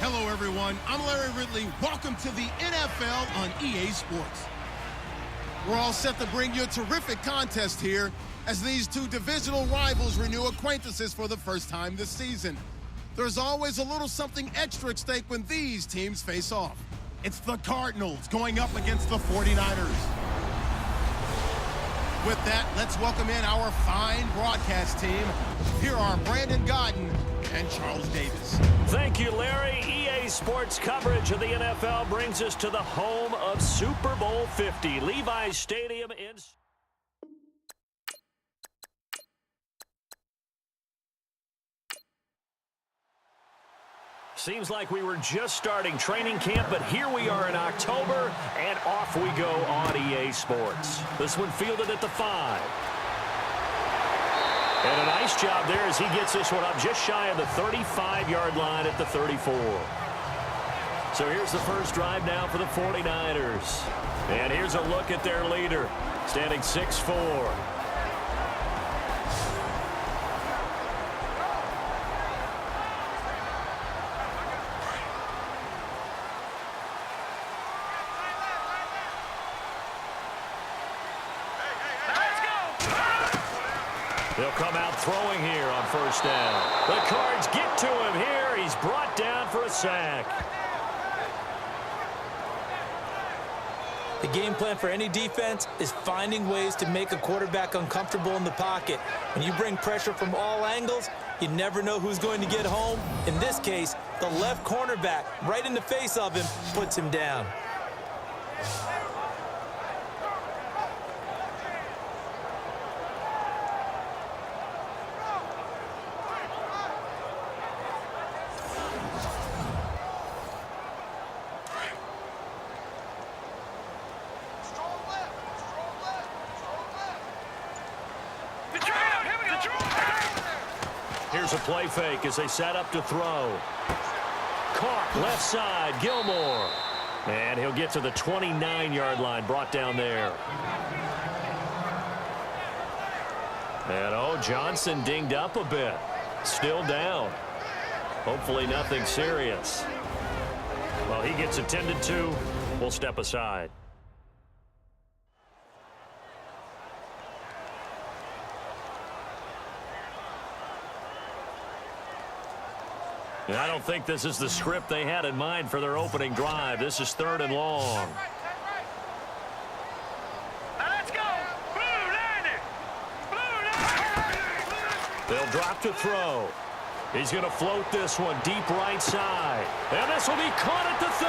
Hello, everyone. I'm Larry Ridley. Welcome to the NFL on EA Sports. We're all set to bring you a terrific contest here as these two divisional rivals renew acquaintances for the first time this season. There's always a little something extra at stake when these teams face off. It's the Cardinals going up against the 49ers. With that, let's welcome in our fine broadcast team. Here are Brandon Godden and Charles Davis. Thank you, Larry. EA Sports coverage of the NFL brings us to the home of Super Bowl 50, Levi's Stadium in... Seems like we were just starting training camp, but here we are in October, and off we go on EA Sports. This one fielded at the 5. And a nice job there as he gets this one up just shy of the 35-yard line at the 34. So here's the first drive now for the 49ers. And here's a look at their leader, standing 6'4". They'll come out throwing here on first down. The Cards get to him here. He's brought down for a sack. The game plan for any defense is finding ways to make a quarterback uncomfortable in the pocket. When you bring pressure from all angles, you never know who's going to get home. In this case, the left cornerback, right in the face of him, puts him down. Here's a play fake as they set up to throw. Caught left side, Gilmore. And he'll get to the 29-yard line, brought down there. And, Johnson dinged up a bit. Still down. Hopefully nothing serious. Well, he gets attended to. We'll step aside. And I don't think this is the script they had in mind for their opening drive. This is 3rd and long. Let's go! Blue line! Blue line! They'll drop to throw. He's going to float this one deep right side. And this will be caught at the 30.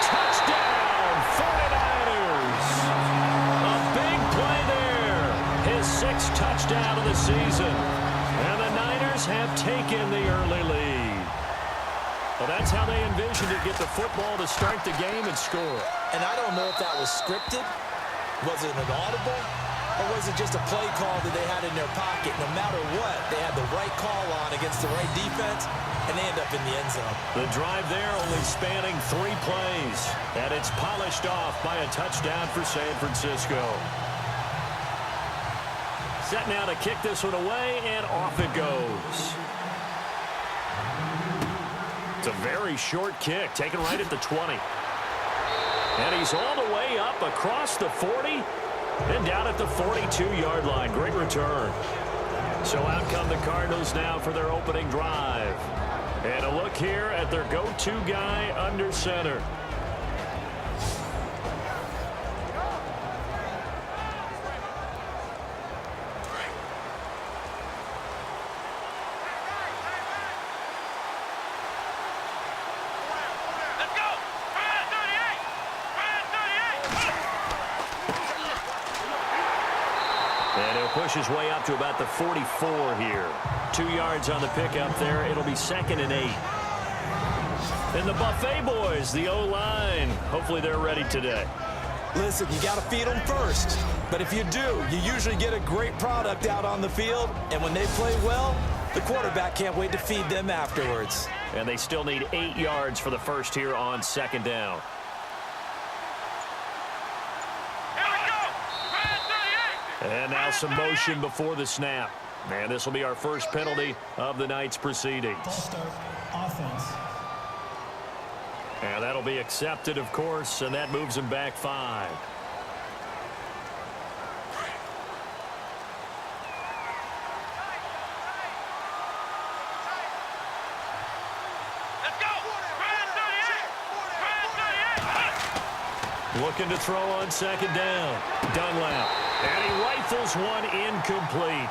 Touchdown, 49ers. A big play there. His 6th touchdown of the season. And the Niners have taken the early lead. Well, that's how they envisioned it, get the football to start the game and score. And I don't know if that was scripted. Was it an audible? Or was it just a play call that they had in their pocket? No matter what, they had the right call on against the right defense, and they end up in the end zone. The drive there only spanning 3 plays. And it's polished off by a touchdown for San Francisco. Set now to kick this one away, and off it goes. It's a very short kick, taken right at the 20. And he's all the way up across the 40 and down at the 42-yard line. Great return. So out come the Cardinals now for their opening drive. And a look here at their go-to guy under center. Push his way up to about the 44 here. 2 yards on the pickup there. It'll be 2nd and 8. And the Buffet boys, the O-line, hopefully they're ready today. Listen, you got to feed them first. But if you do, you usually get a great product out on the field. And when they play well, the quarterback can't wait to feed them afterwards. And they still need 8 yards for the first here on 2nd down. And now some motion before the snap. And this will be our first penalty of the night's proceedings. Ball start, offense. And that'll be accepted, of course, and that moves him back 5. Let's go. Grand 38. Looking to throw on second down. Dunlap. And he rifles one incomplete.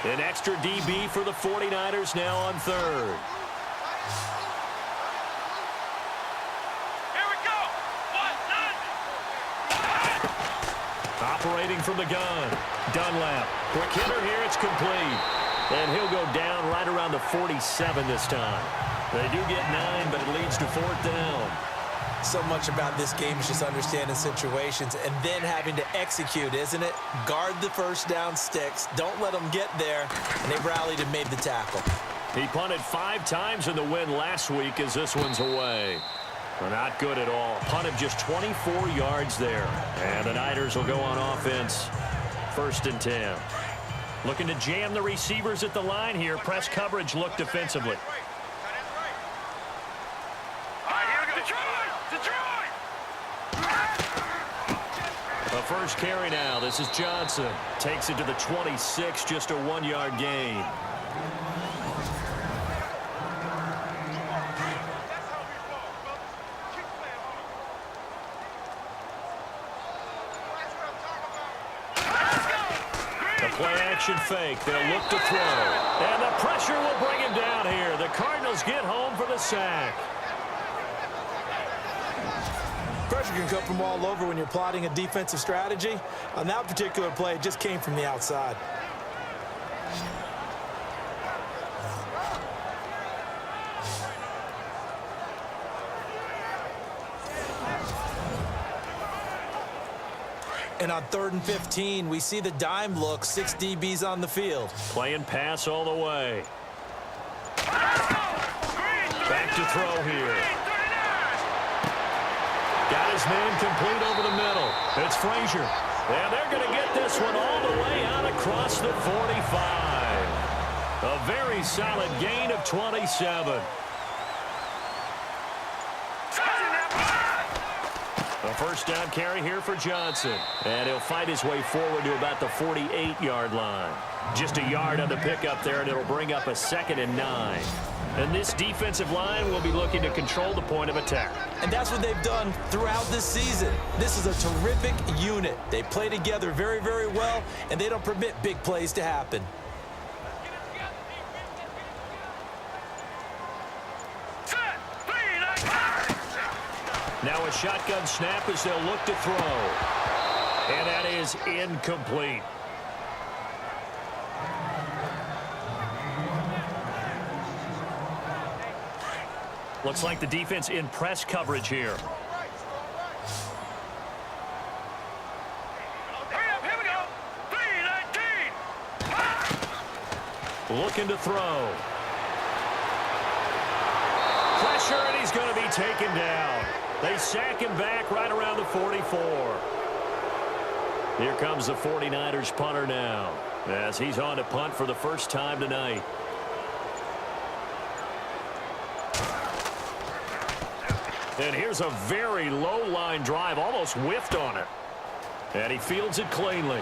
An extra DB for the 49ers now on 3rd. Here we go. 1-9. Operating from the gun. Dunlap. Quick hitter here. It's complete. And he'll go down right around the 47 this time. They do get 9, but it leads to 4th down. So much about this game is just understanding situations and then having to execute, isn't it? Guard the first down sticks. Don't let them get there. And they rallied and made the tackle. He punted 5 times in the win last week as this one's away. Well, not good at all. Punt of just 24 yards there. And the Niners will go on offense. 1st and 10. Looking to jam the receivers at the line here. Press coverage look defensively. A first carry now. This is Johnson. Takes it to the 26, just a 1-yard gain. The play-action fake. They'll look to throw. And the pressure will bring him down here. The Cardinals get home for the sack. Pressure can come from all over when you're plotting a defensive strategy. On that particular play, it just came from the outside. And on 3rd and 15, we see the dime look, 6 DBs on the field. Playing pass all the way. Back to throw here. Got his man complete over the middle. It's Frazier. And they're going to get this one all the way out across the 45. A very solid gain of 27. A first down carry here for Johnson. And he'll fight his way forward to about the 48-yard line. Just a yard on the pickup there, and it'll bring up a 2nd and 9. And this defensive line will be looking to control the point of attack. And that's what they've done throughout this season. This is a terrific unit. They play together very, very well, and they don't permit big plays to happen. Now a shotgun snap as they'll look to throw. And that is incomplete. Looks like the defense in press coverage here. Here we go. 3-19. Looking to throw. Pressure, and he's going to be taken down. They sack him back right around the 44. Here comes the 49ers punter now, as he's on to punt for the first time tonight. And here's a very low line drive, almost whiffed on it. And he fields it cleanly.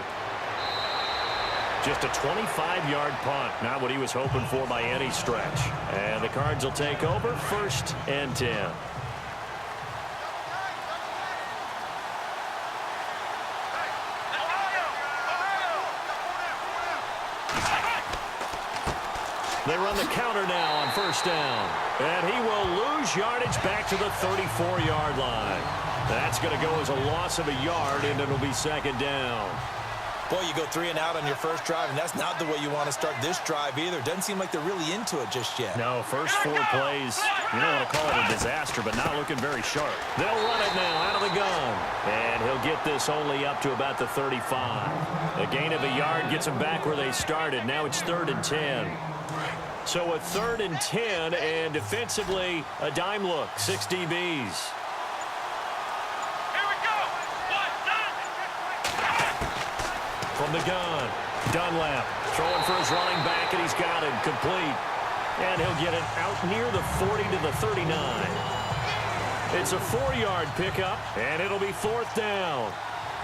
Just a 25-yard punt, not what he was hoping for by any stretch. And the Cards will take over, 1st and 10. They run the counter now on 1st down. And he will lose yardage back to the 34-yard line. That's going to go as a loss of a yard, and it'll be 2nd down. Boy, you go 3 and out on your first drive, and that's not the way you want to start this drive either. Doesn't seem like they're really into it just yet. No, first 4 plays, you don't want to call it a disaster, but not looking very sharp. They'll run it now out of the gun. And he'll get this only up to about the 35. A gain of a yard gets them back where they started. Now it's 3rd and 10. So a 3rd and 10, and defensively, a dime look, 6 DBs. From the gun, Dunlap throwing for his running back, and he's got him complete. And he'll get it out near the 40 to the 39. It's a 4-yard pickup, and it'll be 4th down.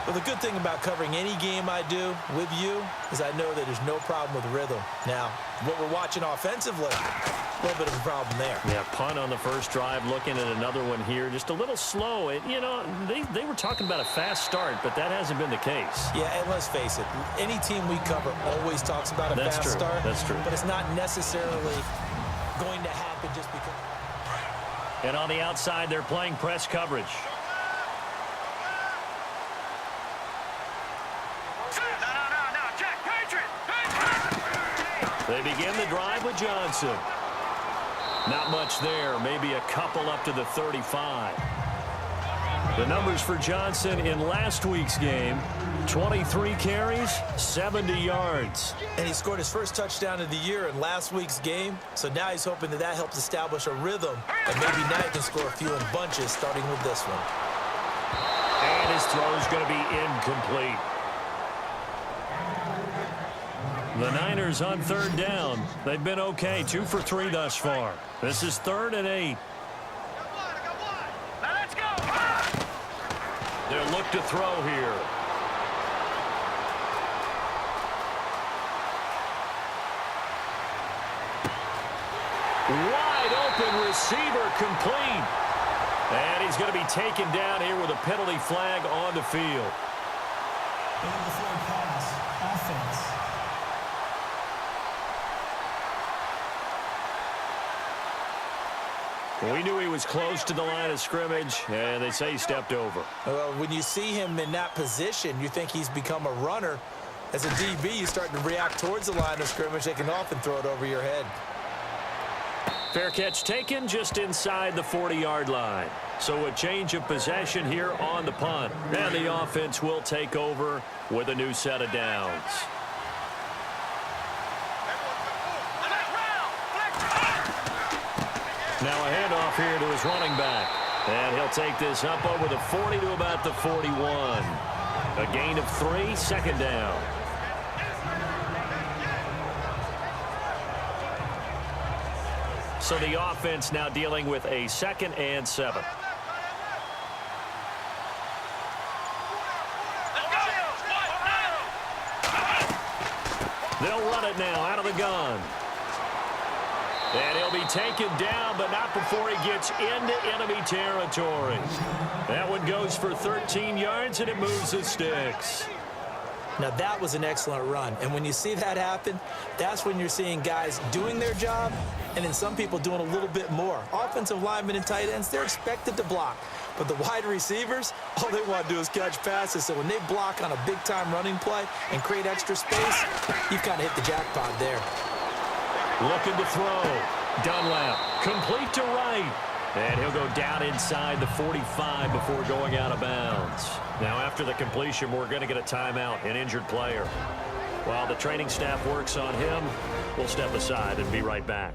Well, the good thing about covering any game I do with you is I know that there's no problem with rhythm. Now, what we're watching offensively, a little bit of a problem there. Yeah, punt on the first drive, looking at another one here. Just a little slow. They were talking about a fast start, but that hasn't been the case. Yeah, and let's face it, any team we cover always talks about a fast start. That's true. But it's not necessarily going to happen just because. And on the outside, they're playing press coverage. They begin the drive with Johnson. Not much there. Maybe a couple up to the 35. The numbers for Johnson in last week's game: 23 carries, 70 yards. And he scored his first touchdown of the year in last week's game. So now he's hoping that helps establish a rhythm. And maybe now he can score a few in bunches, starting with this one. And his throw is going to be incomplete. The Niners on 3rd down. They've been okay, 2 for 3 thus far. This is 3rd and 8. Now let's go. They'll look to throw here. Wide open receiver complete. And he's going to be taken down here with a penalty flag on the field. Offense. We knew he was close to the line of scrimmage, and they say he stepped over. Well, when you see him in that position, you think he's become a runner. As a DB, you start to react towards the line of scrimmage. They can often throw it over your head. Fair catch taken just inside the 40-yard line. So a change of possession here on the punt. And the offense will take over with a new set of downs. Now a handoff here to his running back. And he'll take this up over the 40 to about the 41. A gain of 3, 2nd down. So the offense now dealing with a 2nd and 7. They'll run it now out of the gun. And he'll be taken down, but not before he gets into enemy territory. That one goes for 13 yards, and it moves the sticks. Now, that was an excellent run. And when you see that happen, that's when you're seeing guys doing their job and then some people doing a little bit more. Offensive linemen and tight ends, they're expected to block. But the wide receivers, all they want to do is catch passes. So when they block on a big-time running play and create extra space, you've kind of hit the jackpot there. Looking to throw. Dunlap complete to right. And he'll go down inside the 45 before going out of bounds. Now after the completion, we're going to get a timeout, an injured player. While the training staff works on him, we'll step aside and be right back.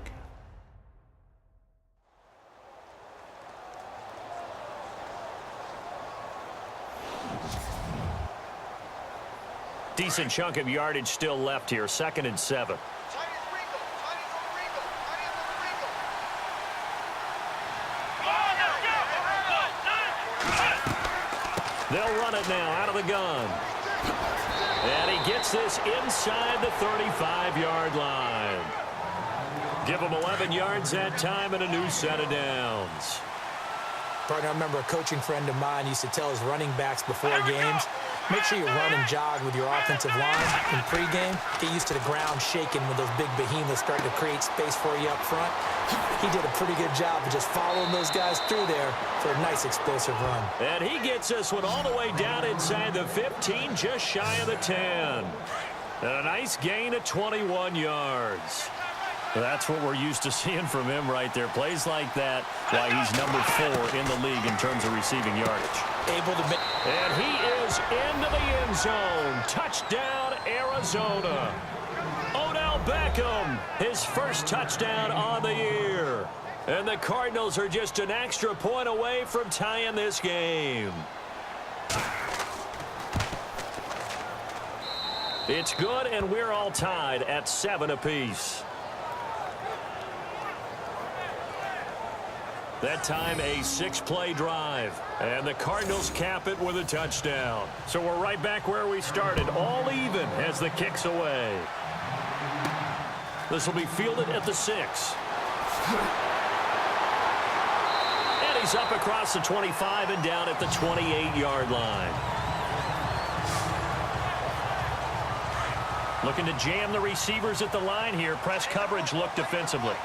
Decent chunk of yardage still left here, 2nd and 7. They'll run it now out of the gun. And he gets this inside the 35-yard line. Give him 11 yards that time and a new set of downs. Partner, I remember a coaching friend of mine used to tell his running backs before games, make sure you run and jog with your offensive line in pregame. Get used to the ground shaking when those big behemoths start to create space for you up front. He did a pretty good job of just following those guys through there for a nice explosive run. And he gets this one all the way down inside the 15, just shy of the 10. And a nice gain of 21 yards. That's what we're used to seeing from him right there. Plays like that, why he's number 4 in the league in terms of receiving yardage. Able to make. And he is into the end zone. Touchdown, Arizona. Odell Beckham, his first touchdown on the year. And the Cardinals are just an extra point away from tying this game. It's good, and we're all tied at 7 apiece. That time, a 6-play drive. And the Cardinals cap it with a touchdown. So we're right back where we started, all even as the kick's away. This will be fielded at the 6. And he's up across the 25 and down at the 28-yard line. Looking to jam the receivers at the line here. Press coverage look defensively.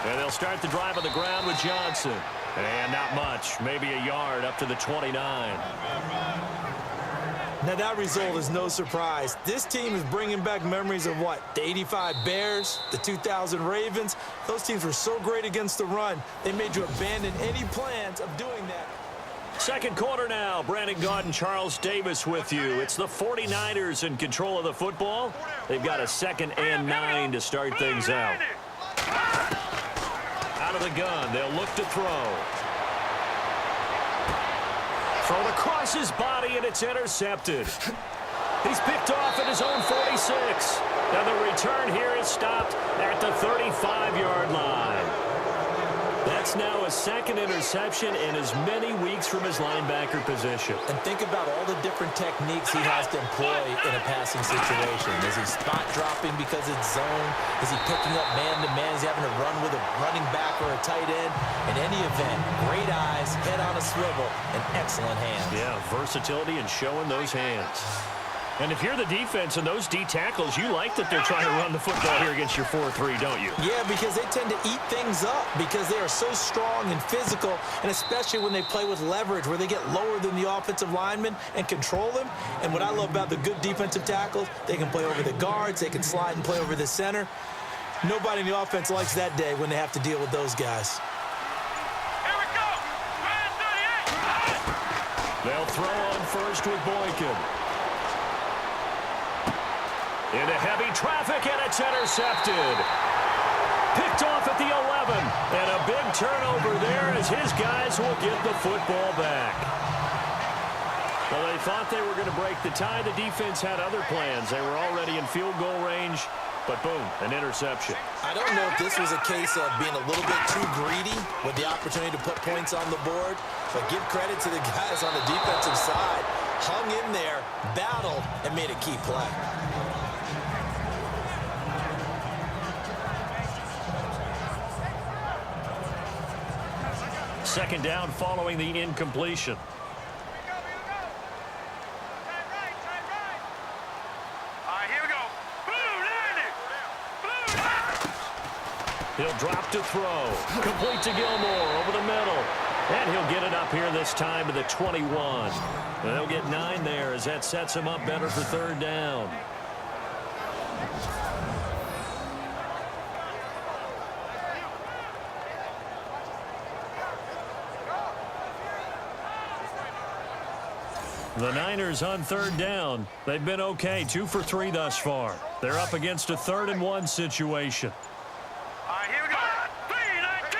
And they'll start the drive on the ground with Johnson. And not much. Maybe a yard up to the 29. Now, that result is no surprise. This team is bringing back memories of what? The 85 Bears, the 2000 Ravens. Those teams were so great against the run, they made you abandon any plans of doing that. Second quarter now. Brandon Gaudin and Charles Davis with you. It's the 49ers in control of the football. They've got a 2nd and 9 to start things out. Out of the gun. They'll look to throw. Thrown across his body, and it's intercepted. He's picked off at his own 46. Now the return here is stopped at the 35-yard line. That's now a 2nd interception in as many weeks from his linebacker position. And think about all the different techniques he has to employ in a passing situation. Is he spot dropping because it's zone? Is he picking up man-to-man? Is he having to run with a running back or a tight end? In any event, great eyes, head on a swivel, and excellent hands. Yeah, versatility and showing those hands. And if you're the defense and those D tackles, you like that they're trying to run the football here against your 4-3, don't you? Yeah, because they tend to eat things up because they are so strong and physical, and especially when they play with leverage where they get lower than the offensive lineman and control them. And what I love about the good defensive tackles, they can play over the guards, they can slide and play over the center. Nobody in the offense likes that day when they have to deal with those guys. Here we go. They'll throw on first with Boykin. Into heavy traffic, and it's intercepted. Picked off at the 11. And a big turnover there as his guys will get the football back. Well, they thought they were going to break the tie. The defense had other plans. They were already in field goal range, but boom, an interception. I don't know if this was a case of being a little bit too greedy with the opportunity to put points on the board, but give credit to the guys on the defensive side. Hung in there, battled, and made a key play. Second down following the incompletion. Here we go. He'll drop to throw. Complete to Gilmore over the middle. And he'll get it up here this time to the 21. And they'll get 9 there as that sets him up better for 3rd down. The Niners on 3rd down. They've been okay, 2 for 3 thus far. They're up against a 3rd and 1 situation. Here we go. 3-19.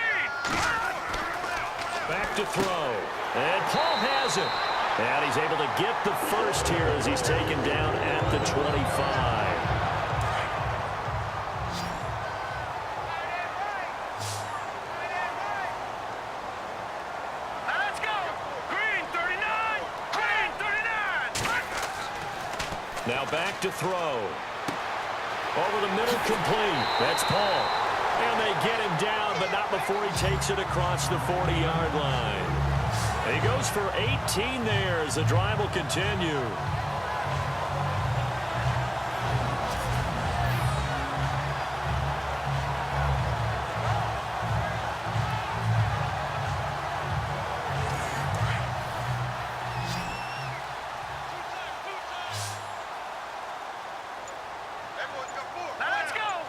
Back to throw. And Paul has it. And he's able to get the first here as he's taken down at the 25. Let's go. Green 39. Green 39. Now back to throw. Over the middle, complete. That's Paul. And they get him down, but not before he takes it across the 40-yard line. He goes for 18 there as the drive will continue. Let's go.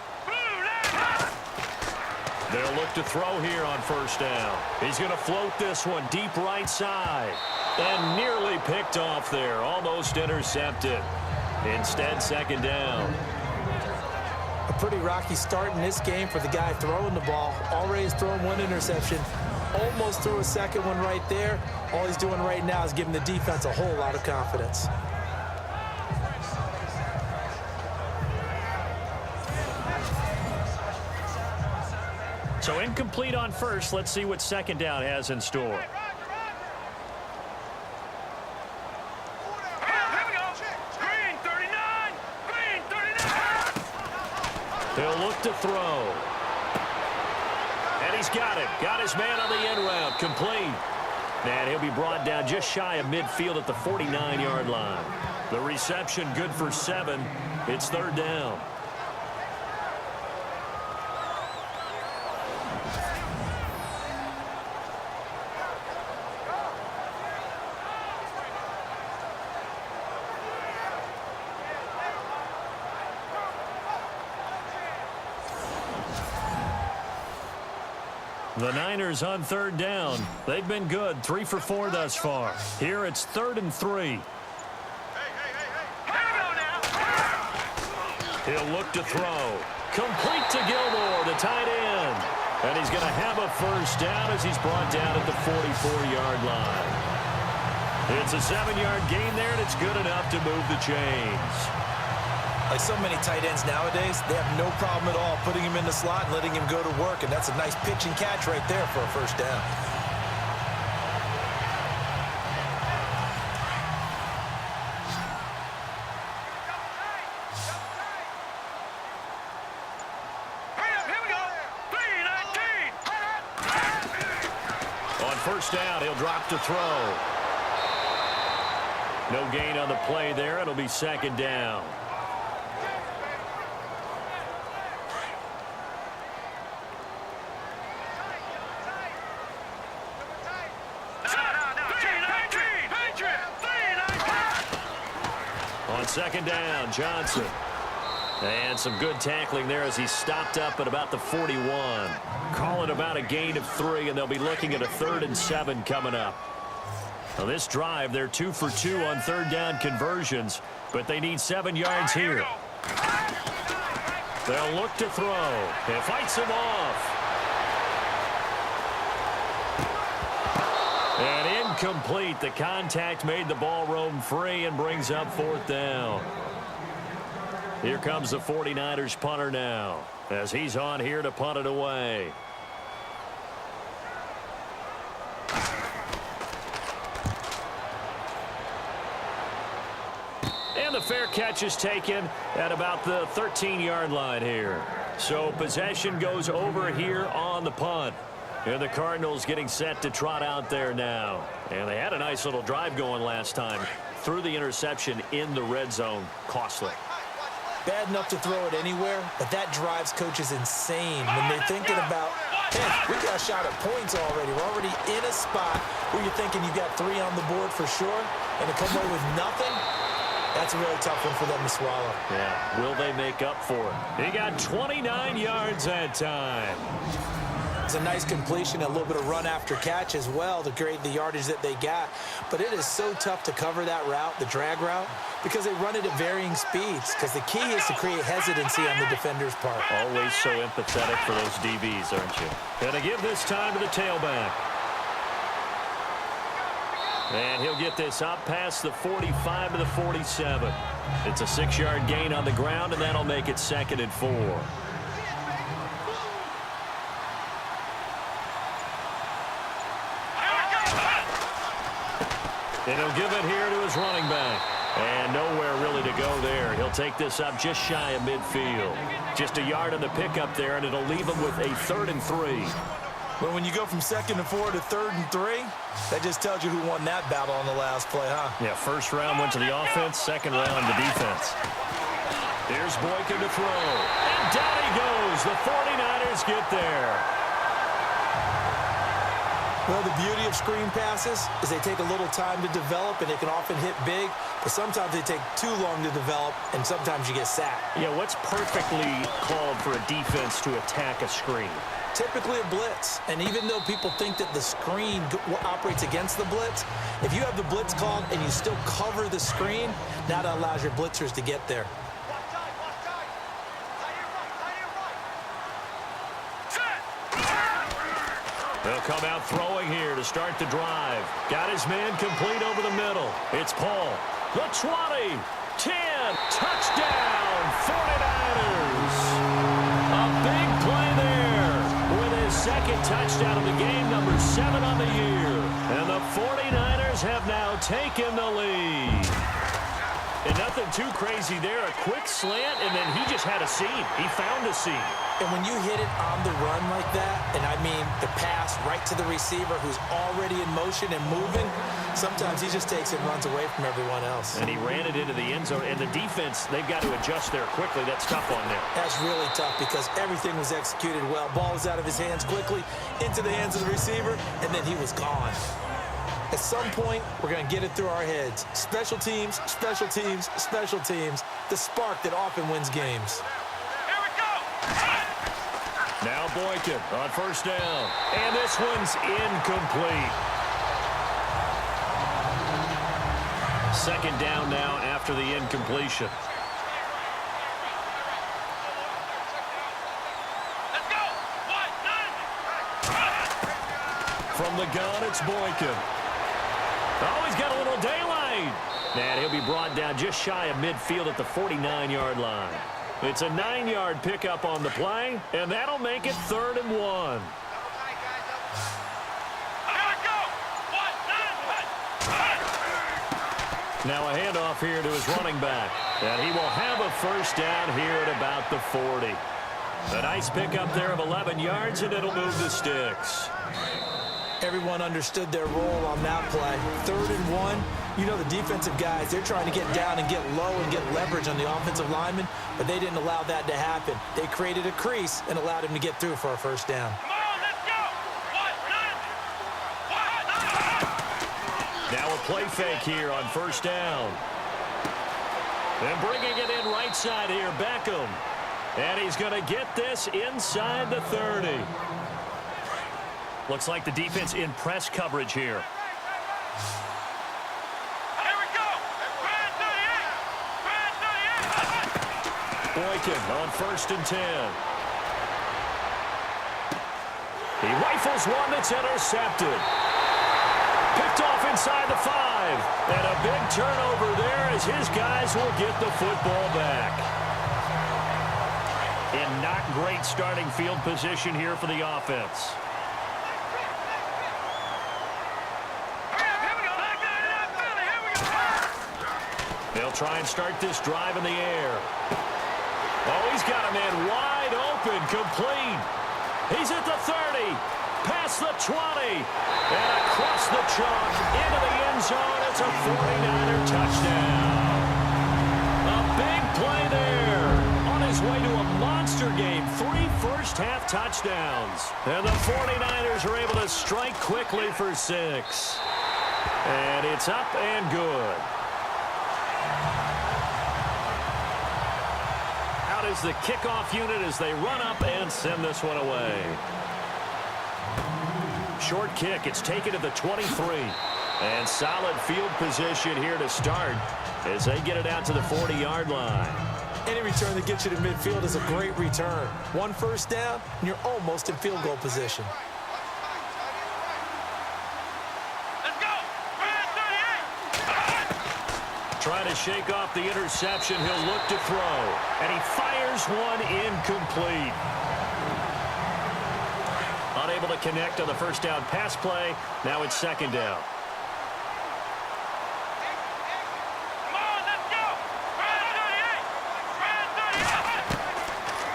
They'll look to throw here on 1st down. He's going to float this one deep right side. And nearly picked off there. Almost intercepted. Instead, 2nd down. A pretty rocky start in this game for the guy throwing the ball. Already has thrown 1 interception. almost threw a second one right there. All he's doing right now is giving the defense a whole lot of confidence. So incomplete on first. Let's see what second down has in store. He'll look to throw. And he's got it. Got his man on the end route. Complete. And he'll be brought down just shy of midfield at the 49-yard line. The reception good for 7. It's third down. The Niners on third down. They've been good, 3 for 4 thus far. Here it's 3rd and 3. He'll look to throw. Complete to Gilmore, the tight end. And he's going to have a first down as he's brought down at the 44-yard line. It's a 7-yard gain there, and it's good enough to move the chains. Like so many tight ends nowadays, they have no problem at all putting him in the slot and letting him go to work, and that's a nice pitch and catch right there for a first down. On first down, he'll drop to throw. No gain on the play there. It'll be second down. On second down, Johnson. And some good tackling there as he stopped up at about the 41. Call it about a gain of 3, and they'll be looking at a 3rd and 7 coming up. Now this drive, they're 2 for 2 on third down conversions, but they need 7 yards here. They'll look to throw. It fights him off. And incomplete. The contact made the ball roam free and brings up 4th down. Here comes the 49ers punter now as he's on here to punt it away. And the fair catch is taken at about the 13-yard line here. So possession goes over here on the punt. And the Cardinals getting set to trot out there now. And they had a nice little drive going last time. Threw the interception in the red zone. Costly. Bad enough to throw it anywhere, but that drives coaches insane when they're thinking about, hey, we got a shot at points already. We're already in a spot where you're thinking you got 3 on the board for sure, and to come away with nothing, that's a really tough one for them to swallow. Yeah, will they make up for it? He got 29 yards that time. It's a nice completion, a little bit of run after catch as well to create the yardage that they got. But it is so tough to cover that route, the drag route, because they run it at varying speeds. Because the key is to create hesitancy on the defender's part. Always so empathetic for those DBs, aren't you? Gonna give this time to the tailback. And he'll get this up past the 45 to the 47. It's a 6-yard gain on the ground, and that'll make it 2nd and 4. And he'll give it here to his running back. And nowhere really to go there. He'll take this up just shy of midfield. Just a yard on the pickup there, and it'll leave him with a 3rd and 3. Well, when you go from 2nd and 4 to 3rd and 3, that just tells you who won that battle on the last play, huh? Yeah, first round went to the offense, second round to defense. Here's Boykin to throw. And down he goes. The 49ers get there. Well, the beauty of screen passes is they take a little time to develop, and they can often hit big, but sometimes they take too long to develop, and sometimes you get sacked. Yeah, what's perfectly called for a defense to attack a screen? Typically a blitz, and even though people think that the screen operates against the blitz, if you have the blitz called and you still cover the screen, that allows your blitzers to get there. They'll come out throwing here to start the drive. Got his man complete over the middle. It's Paul. The 20, 10, touchdown, 49ers. A big play there with his second touchdown of the game, number 7 on the year. And the 49ers have now taken the lead. And nothing too crazy there. A quick slant, and then he just had a seam. He found a seam. And when you hit it on the run like that, and I mean the pass right to the receiver who's already in motion and moving, sometimes he just takes it and runs away from everyone else. And he ran it into the end zone. And the defense, they've got to adjust there quickly. That's tough on them. That's really tough because everything was executed well. Ball was out of his hands quickly, into the hands of the receiver, and then he was gone. At some point, we're going to get it through our heads. Special teams, special teams, special teams. The spark that often wins games. Here we go. Now Boykin on first down. And this one's incomplete. Second down now after the incompletion. Let's go. 1, 9. From the gun, it's Boykin. Oh, he's got a little daylight. And he'll be brought down just shy of midfield at the 49-yard line. It's a 9-yard pickup on the play, and that'll make it 3rd and 1. Here we go. 1, 9. Now a handoff here to his running back. And he will have a first down here at about the 40. A nice pickup there of 11 yards, and it'll move the sticks. Everyone understood their role on that play. 3rd and 1. You know the defensive guys, they're trying to get down and get low and get leverage on the offensive lineman, but they didn't allow that to happen. They created a crease and allowed him to get through for a first down. Come on, let's go. 1, 9. 1, 9. Now a play fake here on first down. And bringing it in right side here, Beckham. And he's going to get this inside the 30. Looks like the defense in press coverage here. Here we go. Brad 38. Boykin on first and 10. He rifles one that's intercepted. Picked off inside the 5. And a big turnover there as his guys will get the football back. In not great starting field position here for the offense. They'll try and start this drive in the air. Oh, he's got a man wide open, complete. He's at the 30, past the 20, and across the chalk into the end zone. It's a 49er touchdown. A big play there. On his way to a monster game, 3 first-half touchdowns. And the 49ers are able to strike quickly for 6. And it's up and good. Out is the kickoff unit as they run up and send this one away. Short kick. It's taken to the 23. And solid field position here to start as they get it out to the 40-yard line. Any return that gets you to midfield is a great return. 1 first down, and you're almost in field goal position. Let's go. Brad 38. Trying to shake off the interception. He'll look to throw. And he fires one incomplete. Unable to connect on the first down pass play. Now it's second down. Come on, let's go. Brad 38. Brad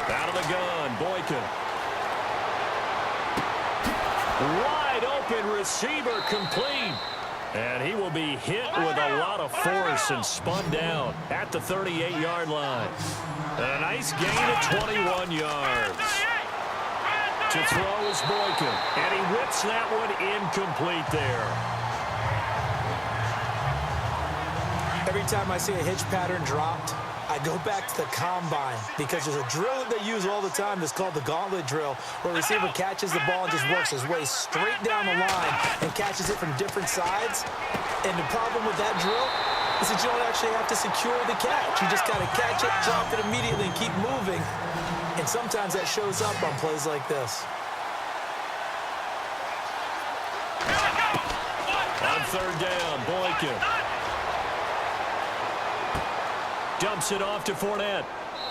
38. Out of the gun, Boykin. Wide open receiver, complete. And he will be hit with a lot of force and spun down at the 38-yard line. A nice gain of 21 yards. To throw is Boykin. And he whips that one incomplete there. Every time I see a hitch pattern dropped, I go back to the combine because there's a drill that they use all the time that's called the gauntlet drill, where a receiver catches the ball and just works his way straight down the line and catches it from different sides. And the problem with that drill is that you don't actually have to secure the catch. You just got to catch it, drop it immediately, and keep moving. And sometimes that shows up on plays like this. third down. Boykin dumps it off to Fournette.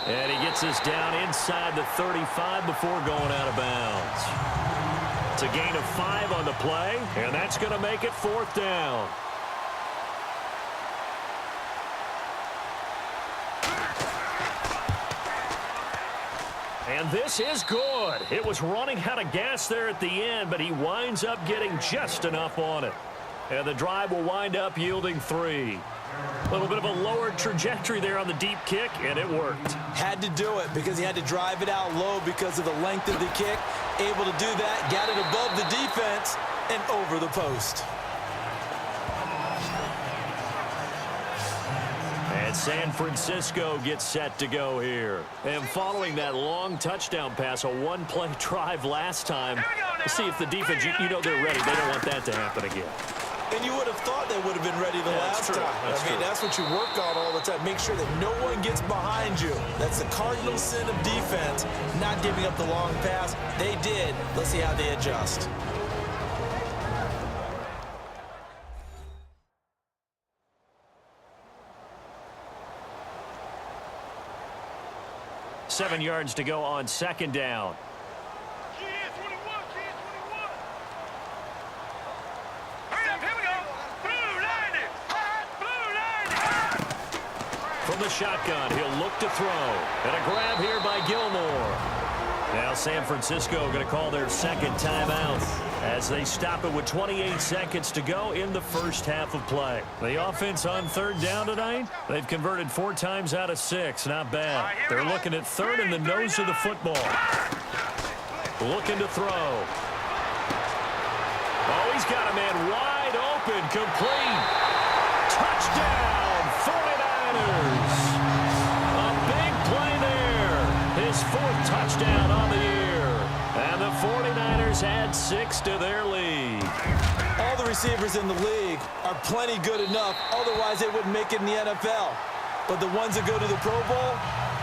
And he gets us down inside the 35 before going out of bounds. It's a gain of 5 on the play, and that's going to make it 4th down. And this is good. It was running out of gas there at the end, but he winds up getting just enough on it. And the drive will wind up yielding 3. A little bit of a lower trajectory there on the deep kick, and it worked. Had to do it because he had to drive it out low because of the length of the kick. Able to do that, got it above the defense and over the post. And San Francisco gets set to go here. And following that long touchdown pass, a one-play drive last time, let's see if the defense, you know they're ready. They don't want that to happen again. And you would have thought they would have been ready the last time. I mean, that's what you work on all the time. Make sure that no one gets behind you. That's the cardinal sin of defense, not giving up the long pass. They did. Let's see how they adjust. Seven yards to go on second down. From the shotgun, he'll look to throw. And a grab here by Gilmore. Now San Francisco going to call their second timeout as they stop it with 28 seconds to go in the first half of play. The offense on third down tonight, they've converted 4 times out of 6. Not bad. They're looking at third in the nose of the football. Looking to throw. Oh, he's got a man wide open, complete. Touchdown, 49ers. A big play there. His 4th touchdown on the year. And the 49ers add 6 to their lead. All the receivers in the league are plenty good enough. Otherwise, they wouldn't make it in the NFL. But the ones that go to the Pro Bowl,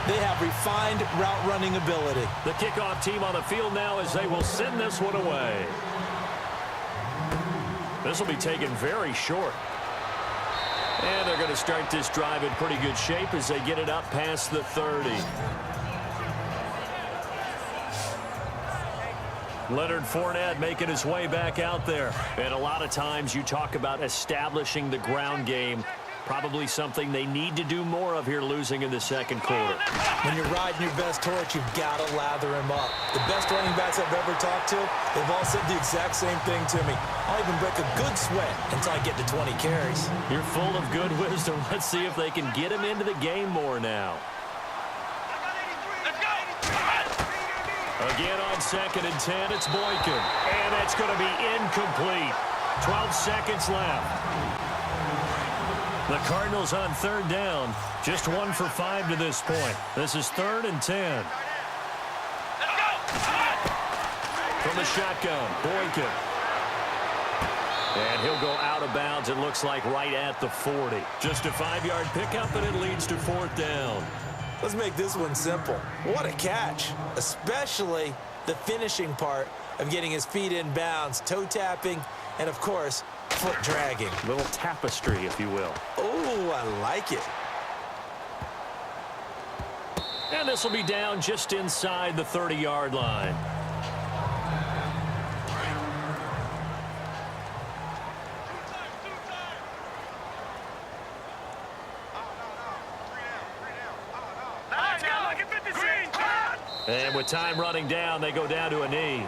they have refined route running ability. The kickoff team on the field now as they will send this one away. This will be taken very short. And they're going to start this drive in pretty good shape as they get it up past the 30. Leonard Fournette making his way back out there. And a lot of times you talk about establishing the ground game. Probably something they need to do more of here losing in the second quarter. When you're riding your best torch, you've got to lather him up. The best running backs I've ever talked to, they've all said the exact same thing to me. I'll even break a good sweat until I get to 20 carries. You're full of good wisdom. Let's see if they can get him into the game more now. Again on 2nd and 10, it's Boykin. And that's going to be incomplete. 12 seconds left. The Cardinals on third down, just 1 for 5 to this point. This is 3rd and 10. From the shotgun, Boykin. And he'll go out of bounds, it looks like right at the 40. Just a 5-yard pickup, and it leads to 4th down. Let's make this one simple. What a catch, especially the finishing part of getting his feet in bounds, toe tapping, and of course, foot dragging. A little tapestry, if you will. Oh, I like it. And this will be down just inside the 30-yard line. And with time running down, they go down to a knee.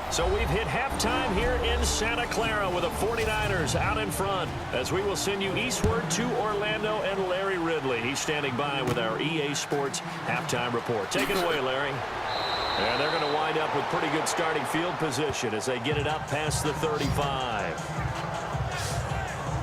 So we've hit halftime here in Santa Clara with the 49ers out in front as we will send you eastward to Orlando and Larry Ridley. He's standing by with our EA Sports halftime report. Take it away, Larry. And they're going to wind up with pretty good starting field position as they get it up past the 35.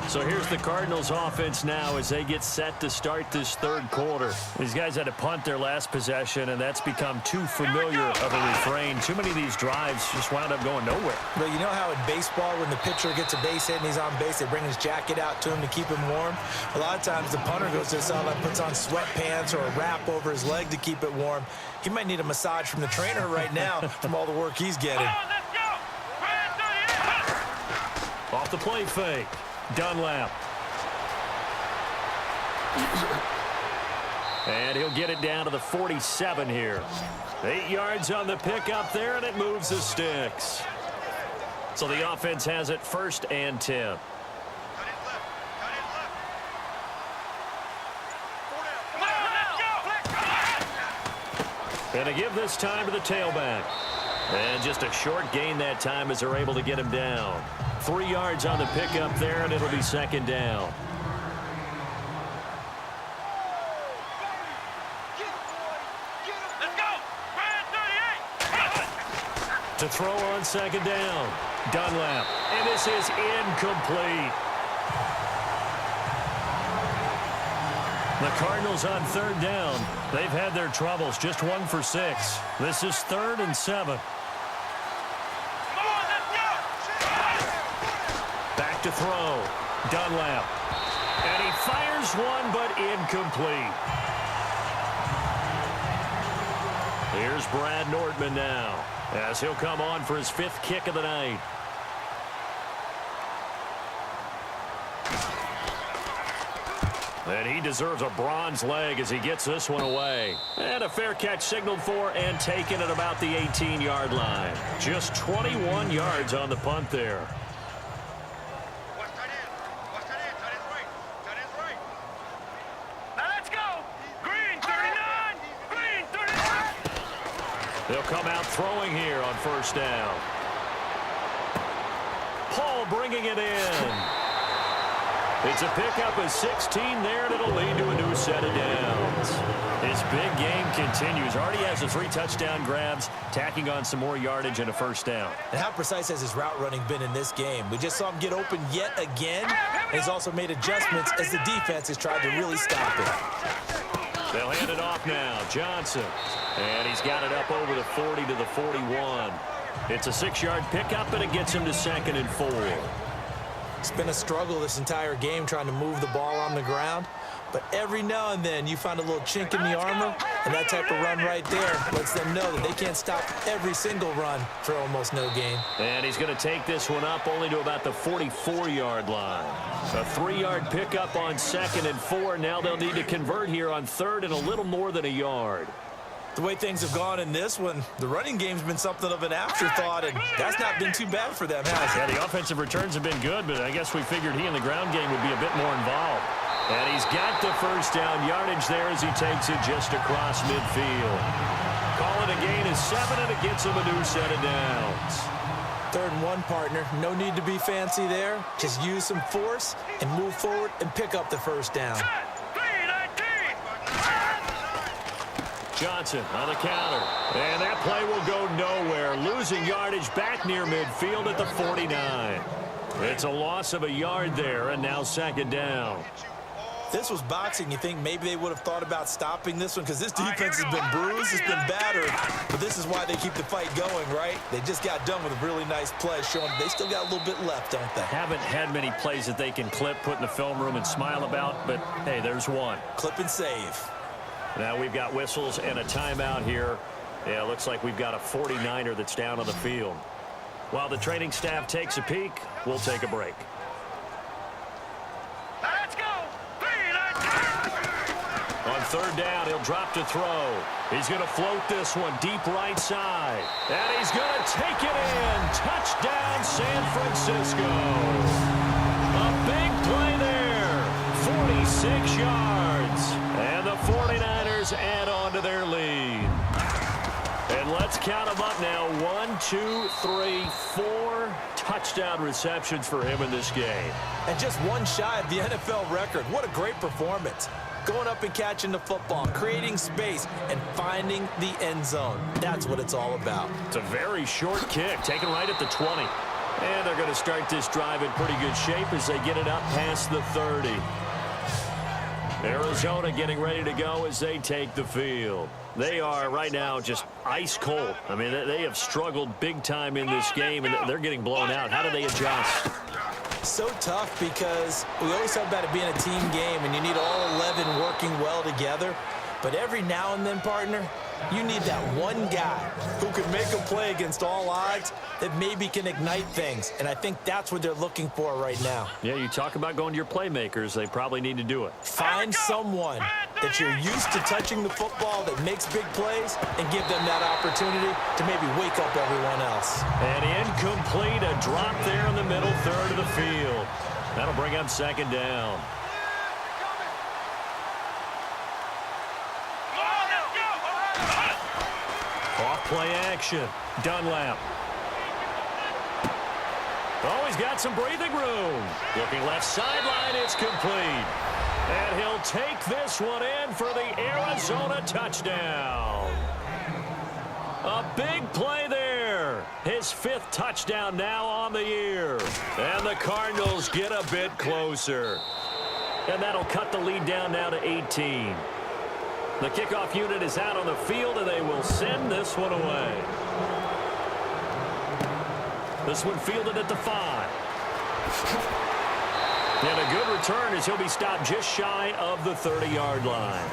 So here's the Cardinals offense now as they get set to start this third quarter. These guys had to punt their last possession, and that's become too familiar of a refrain. Too many of these drives just wound up going nowhere. But you know how in baseball, when the pitcher gets a base hit and he's on base, they bring his jacket out to him to keep him warm? A lot of times the punter goes to the sideline, puts on sweatpants or a wrap over his leg to keep it warm. He might need a massage from the trainer right now from all the work he's getting. Off the play fake. Dunlap. And he'll get it down to the 47 here. 8 yards on the pickup there, and it moves the sticks. So the offense has it 1st and 10. And to give this time to the tailback. And just a short gain that time as they're able to get him down. 3 yards on the pickup there, and it'll be 2nd down. Let's go. To throw on 2nd down. Dunlap. And this is incomplete. The Cardinals on 3rd down. They've had their troubles. Just 1 for 6. This is 3rd and 7. Back to throw. Dunlap. And he fires one, but incomplete. Here's Brad Nordman now, as he'll come on for his 5th kick of the night. And he deserves a bronze leg as he gets this one away. And a fair catch signaled for and taken at about the 18-yard line. Just 21 yards on the punt there. Now let's go. Green 39. Green 39. They'll come out throwing here on 1st down. Paul bringing it in. It's a pickup of 16 there, and it'll lead to a new set of downs. His big game continues. Already has the 3 touchdown grabs, tacking on some more yardage and a 1st down. And how precise has his route running been in this game? We just saw him get open yet again, and he's also made adjustments as the defense has tried to really stop it. They'll hand it off now. Johnson. And he's got it up over the 40 to the 41. It's a 6-yard pickup, and it gets him to 2nd and 4. It's been a struggle this entire game trying to move the ball on the ground. But every now and then you find a little chink in the armor, and that type of run right there lets them know that they can't stop every single run for almost no gain. And he's going to take this one up only to about the 44-yard line. A 3-yard pickup on 2nd and 4. Now they'll need to convert here on 3rd and a little more than a yard. The way things have gone in this one, the running game's been something of an afterthought, and that's not been too bad for them, has it? Yeah, the offensive returns have been good, but I guess we figured he in the ground game would be a bit more involved. And he's got the 1st down yardage there as he takes it just across midfield. Call it a gain of 7, and it gets him a new set of downs. 3rd and 1, partner. No need to be fancy there. Just use some force and move forward and pick up the 1st down. Johnson on the counter. And that play will go nowhere. Losing yardage back near midfield at the 49. It's a loss of a yard there, and now 2nd down. This was boxing. You think maybe they would have thought about stopping this one because this defense has been bruised, it's been battered. But this is why they keep the fight going, right? They just got done with a really nice play showing they still got a little bit left, don't they? Haven't had many plays that they can clip, put in the film room, and smile about, but, hey, there's one. Clip and save. Now we've got whistles and a timeout here. Yeah, it looks like we've got a 49er that's down on the field. While the training staff takes a peek, we'll take a break. Let's go. On 3rd down, he'll drop to throw. He's going to float this one deep right side. And he's going to take it in. Touchdown, San Francisco. A big play there. 46 yards. And the 49ers add on to their lead. And let's count them up now. 1, 2, 3, 4 touchdown receptions for him in this game. And just one shy of the NFL record. What a great performance. Going up and catching the football, creating space, and finding the end zone. That's what it's all about. It's a very short kick, taken right at the 20. And they're going to start this drive in pretty good shape as they get it up past the 30. Arizona getting ready to go as they take the field. They are right now just ice cold. I mean, they have struggled big time in this game, and they're getting blown out. How do they adjust? So tough because we always talk about it being a team game, and you need all 11 working well together. But every now and then, partner, you need that one guy who can make a play against all odds that maybe can ignite things. And I think that's what they're looking for right now. Yeah, you talk about going to your playmakers. They probably need to do it. Find someone that you're used to touching the football that makes big plays and give them that opportunity to maybe wake up everyone else. And incomplete, a drop there in the middle third of the field. That'll bring up second down. Off play action. Dunlap. Oh, he's got some breathing room. Looking left sideline, it's complete. And he'll take this one in for the Arizona touchdown. A big play there. His 5th touchdown now on the year. And the Cardinals get a bit closer. And that'll cut the lead down now to 18. The kickoff unit is out on the field, and they will send this one away. This one fielded at the 5. And a good return as he'll be stopped just shy of the 30-yard line.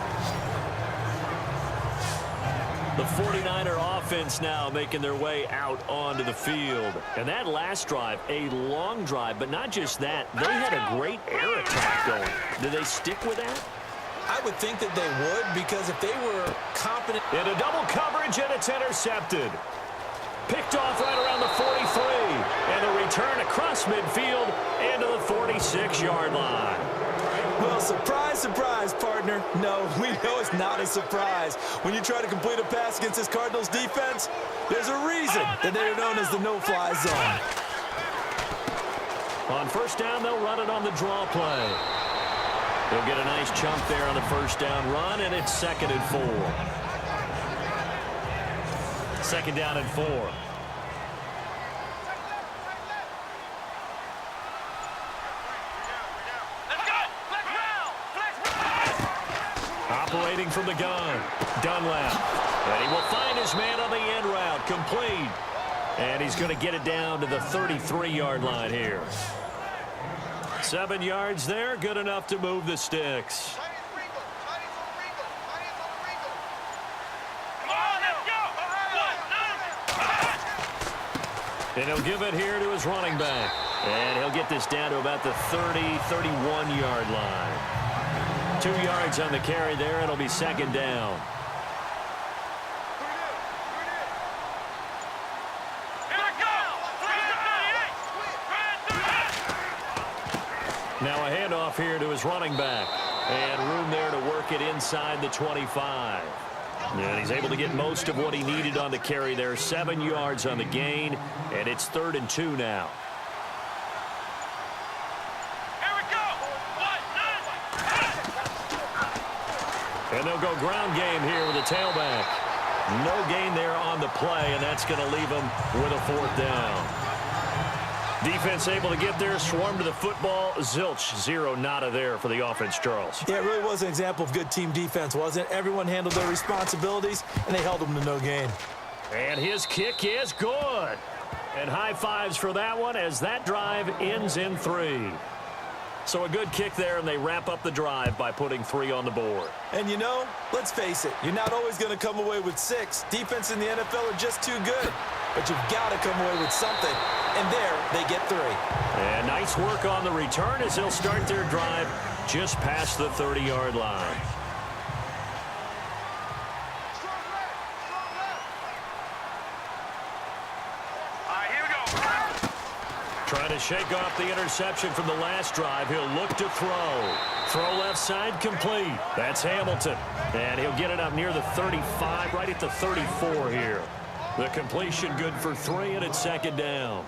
The 49er offense now making their way out onto the field. And that last drive, a long drive, but not just that. They had a great air attack going. Do they stick with that? I would think that they would, because if they were confident. In a double coverage, and it's intercepted. Picked off right around the 43. And a return across midfield into the 46-yard line. Well, surprise, surprise, partner. No, we know it's not a surprise. When you try to complete a pass against this Cardinals defense, there's a reason that they're known as the no-fly zone. On first down, they'll run it on the draw play. They'll get a nice chunk there on the first down run, and it's 2nd and 4. 2nd down and 4. Operating from the gun, Dunlap. And he will find his man on the end route, complete. And he's going to get it down to the 33-yard line here. 7 yards there, good enough to move the sticks. And he'll give it here to his running back. And he'll get this down to about the 30, 31-yard line. 2 yards on the carry there. It'll be 2nd down. Now a handoff here to his running back. And room there to work it inside the 25. And he's able to get most of what he needed on the carry there. 7 yards on the gain. And it's 3rd and 2 now. And they'll go ground game here with a tailback. No gain there on the play, and that's going to leave them with a 4th down. Defense able to get there, swarm to the football. Zilch, 0 nada there for the offense, Charles. Yeah, it really was an example of good team defense, wasn't it? Everyone handled their responsibilities, and they held them to no gain. And his kick is good. And high fives for that one as that drive ends in 3. So a good kick there, and they wrap up the drive by putting 3 on the board. And you know, let's face it, you're not always going to come away with 6. Defense in the NFL are just too good. But you've got to come away with something. And there, they get 3. And nice work on the return as they'll start their drive just past the 30-yard line. Trying to shake off the interception from the last drive. He'll look to throw. Throw left side complete. That's Hamilton. And he'll get it up near the 35, right at the 34 here. The completion good for 3, and it's 2nd down.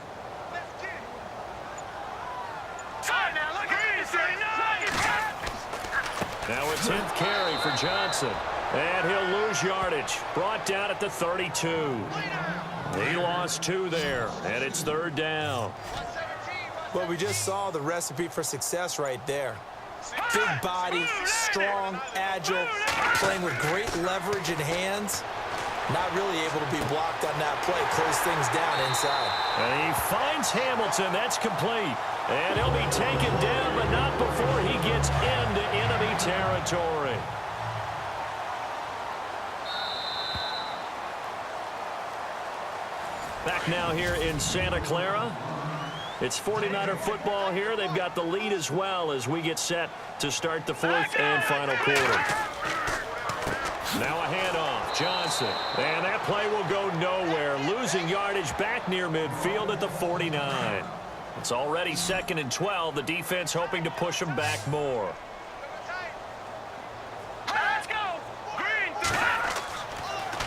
Now a 10th carry for Johnson. And he'll lose yardage. Brought down at the 32. He lost 2 there, and it's 3rd down. Well, we just saw the recipe for success right there. Big body, strong, agile, playing with great leverage in hands. Not really able to be blocked on that play. Close things down inside. And he finds Hamilton. That's complete. And he'll be taken down, but not before he gets into enemy territory. Back now here in Santa Clara. It's 49er football here. They've got the lead as well as we get set to start the fourth and final quarter. Now a handoff. Johnson. And that play will go nowhere. Losing yardage back near midfield at the 49. It's already 2nd and 12. The defense hoping to push them back more. Let's go. Green.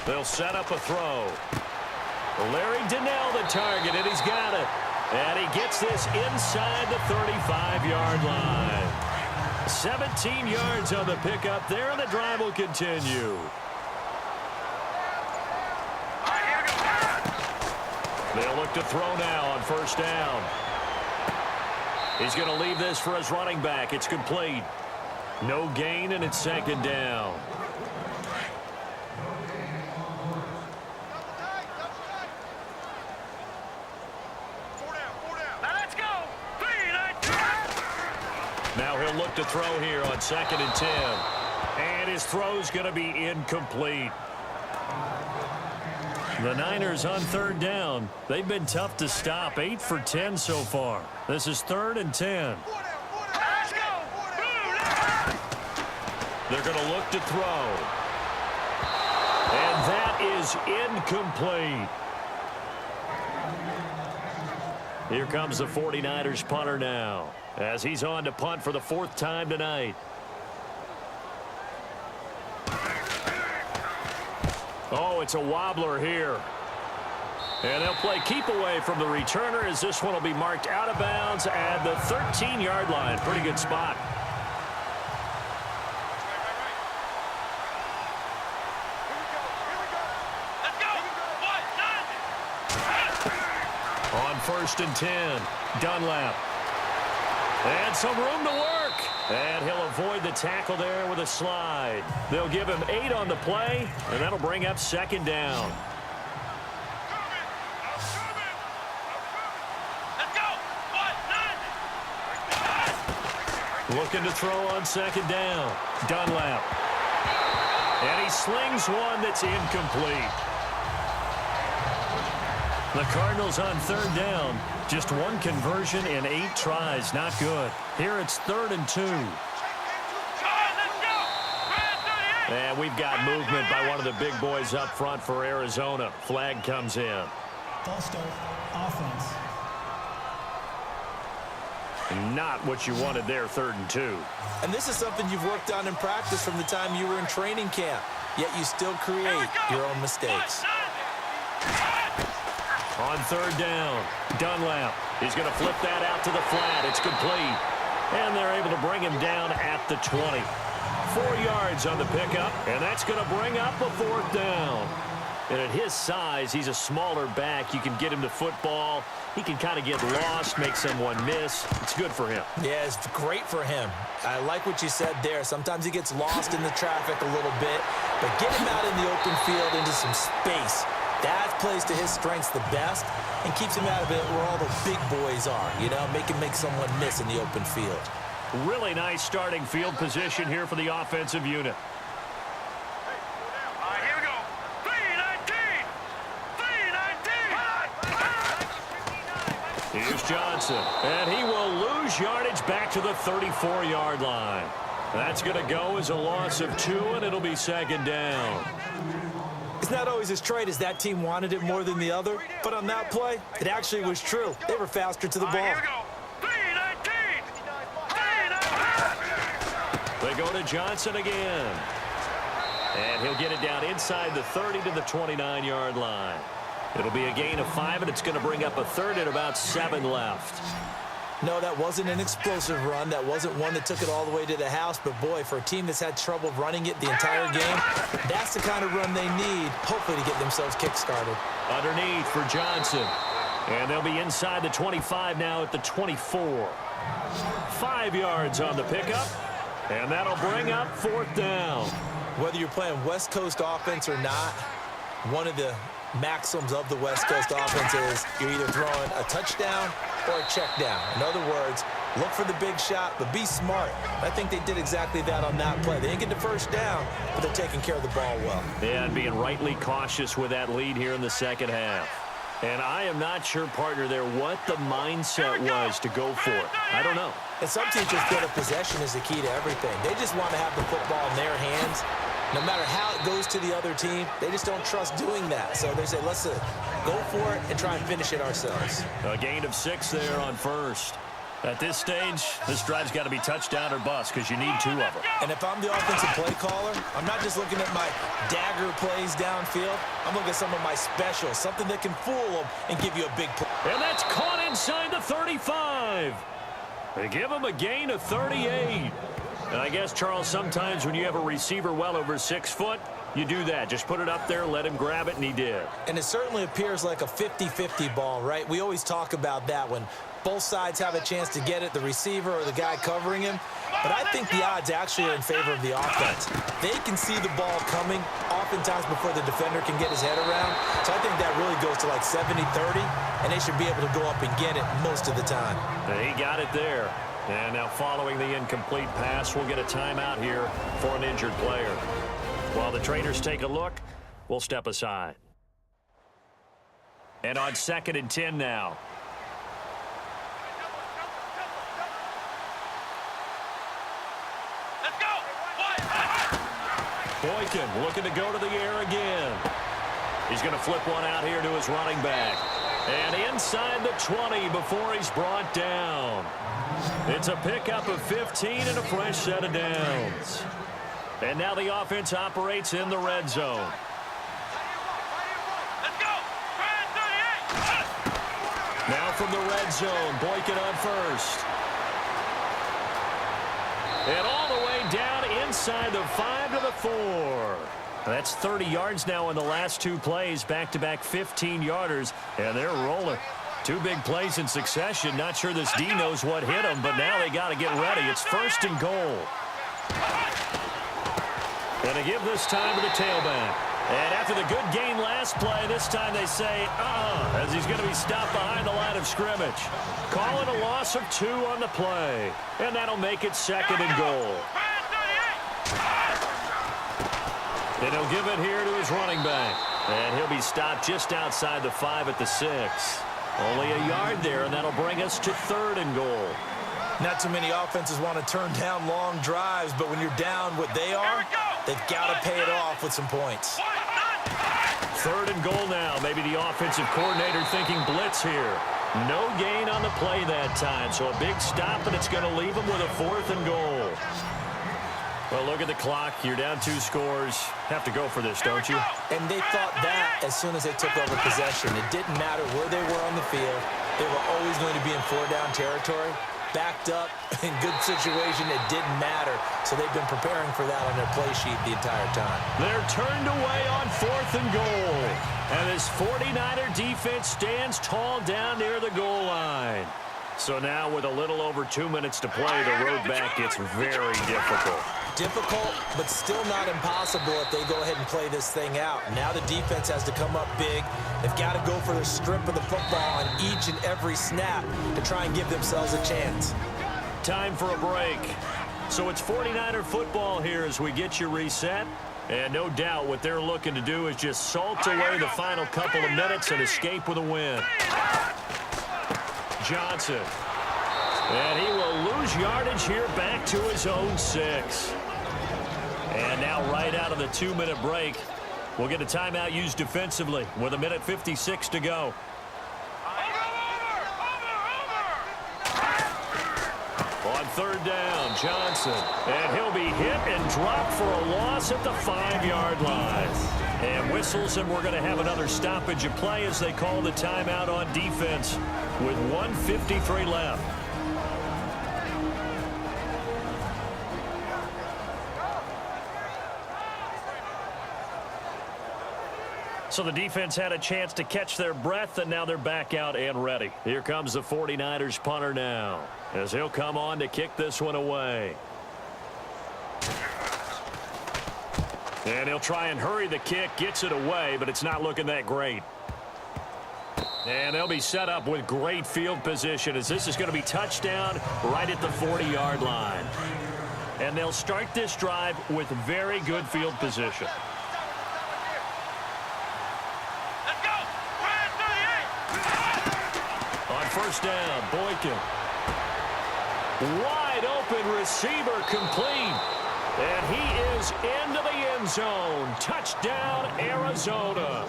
They'll set up a throw. Larry Donnell the target, and he's got it. And he gets this inside the 35-yard line. 17 yards on the pickup there, and the drive will continue. They'll look to throw now on first down. He's going to leave this for his running back. It's complete. No gain, and it's 2nd down. Now he'll look to throw here on 2nd and 10. And his throw's going to be incomplete. The Niners on 3rd down. They've been tough to stop. 8 for 10 so far. This is 3rd and 10. They're going to look to throw. And that is incomplete. Here comes the 49ers punter now, as he's on to punt for the 4th time tonight. Oh, it's a wobbler here. And they'll play keep away from the returner as this one will be marked out of bounds at the 13-yard line. Pretty good spot. On 1st and 10, Dunlap. And some room to work. And he'll avoid the tackle there with a slide. They'll give him 8 on the play, and that'll bring up 2nd down. Looking to throw on 2nd down. Dunlap. And he slings one that's incomplete. The Cardinals on 3rd down. Just 1 conversion in 8 tries. Not good. Here it's 3rd and 2. And we've got movement by one of the big boys up front for Arizona. Flag comes in. False start. Offense. Not what you wanted there, 3rd and 2. And this is something you've worked on in practice from the time you were in training camp. Yet you still create your own mistakes. On 3rd down, Dunlap. He's going to flip that out to the flat. It's complete. And they're able to bring him down at the 20. 4 yards on the pickup, and that's going to bring up a 4th down. And at his size, he's a smaller back. You can get him the football. He can kind of get lost, make someone miss. It's good for him. Yeah, it's great for him. I like what you said there. Sometimes he gets lost in the traffic a little bit, but get him out in the open field into some space. That plays to his strengths the best and keeps him out of it where all the big boys are, you know, make someone miss in the open field. Really nice starting field position here for the offensive unit. Here we go. 3-19. Here's Johnson, and he will lose yardage back to the 34-yard line. That's going to go as a loss of 2, and it'll be 2nd down. It's not always as straight as that team wanted it more than the other, but on that play, it actually was true. They were faster to the ball. Here we go. 3-19. They go to Johnson again. And he'll get it down inside the 30 to the 29-yard line. It'll be a gain of 5, and it's going to bring up a 3rd and about 7 left. No, that wasn't an explosive run. That wasn't one that took it all the way to the house. But, boy, for a team that's had trouble running it the entire game, that's the kind of run they need, hopefully, to get themselves kick-started. Underneath for Johnson. And they'll be inside the 25 now at the 24. 5 yards on the pickup. And that'll bring up 4th down. Whether you're playing West Coast offense or not, one of the maxims of the West Coast offense is you're either throwing a touchdown or a check down. In other words, look for the big shot, but be smart. I think they did exactly that on that play. They didn't get the first down, but they're taking care of the ball well. Yeah, and being rightly cautious with that lead here in the 2nd half. And I am not sure, partner, there what the mindset was to go for it. I don't know. And some teachers feel that possession is the key to everything. They just want to have the football in their hands. No matter how it goes to the other team, they just don't trust doing that. So they say, let's go for it and try and finish it ourselves. A gain of 6 there on first. At this stage, this drive's got to be touchdown or bust because you need 2 of them. And if I'm the offensive play caller, I'm not just looking at my dagger plays downfield. I'm looking at some of my specials, something that can fool them and give you a big play. And that's caught inside the 35. They give him a gain of 38. And I guess, Charles, sometimes when you have a receiver well over 6 foot, you do that. Just put it up there, let him grab it, and he did. And it certainly appears like a 50-50 ball, right? We always talk about that when both sides have a chance to get it, the receiver or the guy covering him. But I think the odds actually are in favor of the offense. They can see the ball coming oftentimes before the defender can get his head around. So I think that really goes to like 70-30, and they should be able to go up and get it most of the time. He got it there. And now following the incomplete pass, we'll get a timeout here for an injured player. While the trainers take a look, we'll step aside. And on 2nd and 10 now. Let's go. Boykin looking to go to the air again. He's going to flip one out here to his running back. And inside the 20 before he's brought down. It's a pickup of 15 and a fresh set of downs. And now the offense operates in the red zone. Let's go. Now from the red zone, Boykin on first. And all the way down inside the 5 to the 4. That's 30 yards now in the last 2 plays, back-to-back 15-yarders, and they're rolling. 2 big plays in succession. Not sure this D knows what hit them, but now they got to get ready. It's 1st and goal. And they give this time to the tailback. And after the good gain last play, this time they say, as he's going to be stopped behind the line of scrimmage. Calling a loss of 2 on the play. And that'll make it 2nd and goal. And he'll give it here to his running back. And he'll be stopped just outside the 5 at the 6. Only a yard there, and that'll bring us to 3rd and goal. Not too many offenses want to turn down long drives, but when you're down what they are, they've got to pay it off with some points. 3rd and goal now. Maybe the offensive coordinator thinking blitz here. No gain on the play that time, so a big stop, and it's going to leave him with a 4th and goal. Well, look at the clock. You're down 2 scores. Have to go for this, don't you? And they thought that as soon as they took over possession. It didn't matter where they were on the field. They were always going to be in 4-down territory. Backed up, in good situation, it didn't matter. So they've been preparing for that on their play sheet the entire time. They're turned away on 4th and goal. And this 49er defense stands tall down near the goal line. So now with a little over 2 minutes to play, the road back gets very difficult. Difficult, but still not impossible if they go ahead and play this thing out. Now the defense has to come up big. They've got to go for the strip of the football on each and every snap to try and give themselves a chance. Time for a break. So it's 49er football here as we get you reset. And no doubt what they're looking to do is just salt away the final couple of minutes and escape with a win. Johnson. And he will lose yardage here back to his own 6. And now right out of the 2-minute break, we'll get a timeout used defensively with 1:56 to go. On 3rd down, Johnson. And he'll be hit and dropped for a loss at the 5-yard line. And whistles, and we're going to have another stoppage of play as they call the timeout on defense with 1:53 left. So the defense had a chance to catch their breath, and now they're back out and ready. Here comes the 49ers punter now, as he'll come on to kick this one away. And he'll try and hurry the kick, gets it away, but it's not looking that great. And they'll be set up with great field position, as this is going to be touchdown right at the 40-yard line. And they'll start this drive with very good field position. first down. Boykin. Wide open receiver complete. And he is into the end zone. Touchdown, Arizona.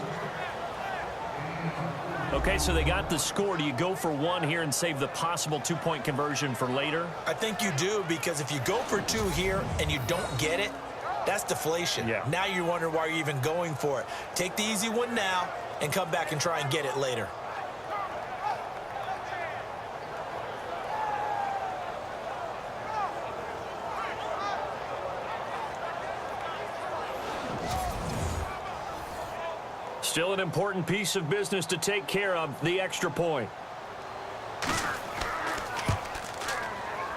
Okay, so they got the score. Do you go for one here and save the possible two-point conversion for later? I think you do, because if you go for two here and you don't get it, that's deflation. Yeah. Now you're wondering why you're even going for it. Take the easy one now and come back and try and get it later. Still an important piece of business to take care of, the extra point.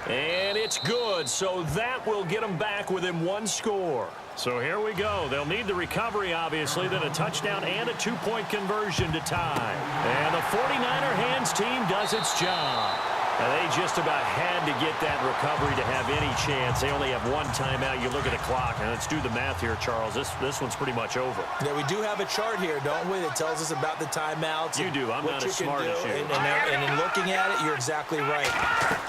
And it's good, so that will get them back within one score. So here we go. They'll need the recovery, obviously, then a touchdown and a two-point conversion to tie. And the 49er hands team does its job. And they just about had to get that recovery to have any chance. They only have one timeout. You look at the clock, and let's do the math here, Charles. This one's pretty much over. Yeah, we do have a chart here, don't we, that tells us about the timeouts. You do. I'm not as smart as you. And in looking at it, you're exactly right.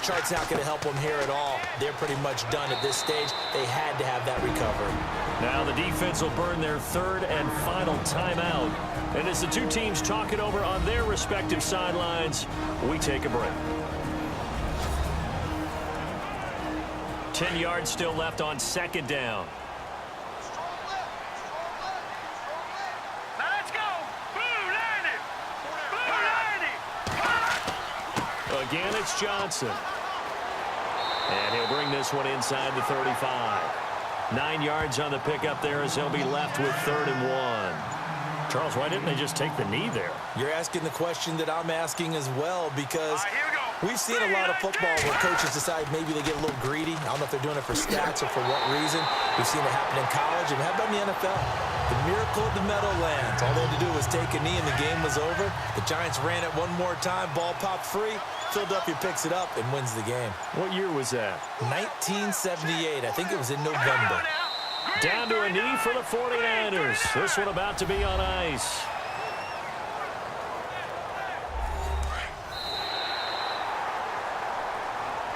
Chart's not going to help them here at all. They're pretty much done at this stage. They had to have that recovery. Now the defense will burn their third and final timeout. And as the two teams talk it over on their respective sidelines, we take a break. 10 yards still left on second down. Now let's go. Blue 90. Blue 90. Again, it's Johnson. And he'll bring this one inside the 35. 9 yards on the pickup there as he'll be left with 3rd and 1. Charles, why didn't they just take the knee there? You're asking the question that I'm asking as well, because Here we go. we've seen a lot of football where coaches decide maybe they get a little greedy. I don't know if they're doing it for stats or for what reason. We've seen it happen in college, and how about in the NFL? The miracle of the Meadowlands. All they had to do was take a knee, and the game was over. The Giants ran it one more time. Ball popped free. Philadelphia picks it up and wins the game. What year was that? 1978. I think it was in November. Down to a knee for the 49ers. This one about to be on ice.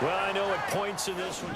Well, I know at points in this one,